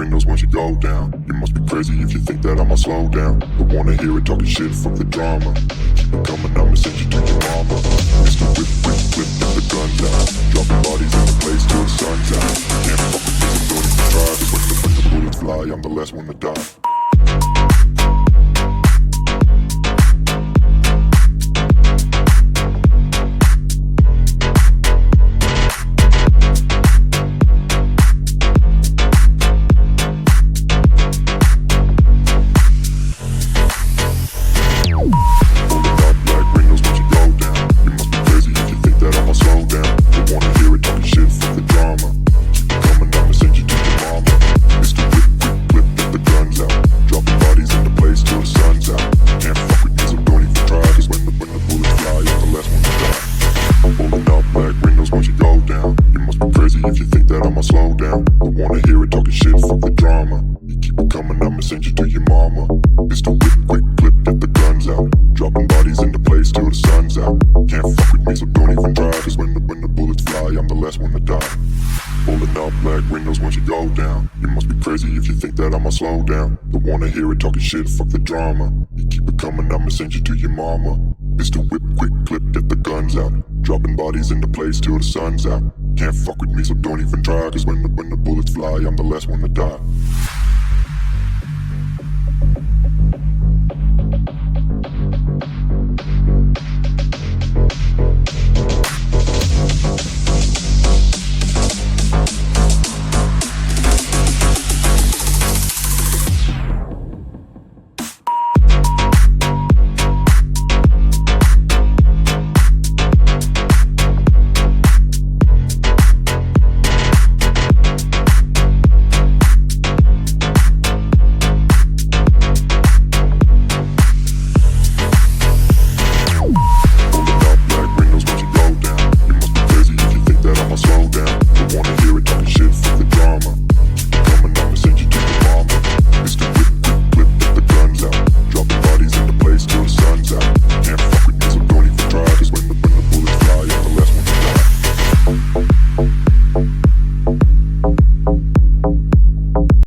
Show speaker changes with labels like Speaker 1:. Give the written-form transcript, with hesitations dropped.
Speaker 1: windows once you go down. You must be crazy if you think that I'ma slow down. Don't wanna hear it talking shit, fuck the drama. Keep it coming, I'ma send you to your mama. Mr. Whip, whip, whip, get the guns out. Dropping bodies in the place till the sun's out. Can't fuck with me, so don't even try. Cause when the bullets fly, I'm the last one to die. If you think that I'ma slow down, don't wanna hear it talking shit, fuck the drama. You keep it coming, I'ma send you to your mama. Mr. Whip, quick clip, get the guns out. Dropping bodies into place till the sun's out. Can't fuck with me, so don't even try. Cause when the bullets fly, I'm the last one to die. Pulling up black windows once you go down. You must be crazy if you think that I'ma slow down. Don't wanna hear it talking shit, fuck the drama. You keep it coming, I'ma send you to your mama. Mr. Whip, quick clip, get the guns out. Dropping bodies into place till the sun's out. Can't fuck with me, so don't even try. Cause when the bullets fly, I'm the last one to die.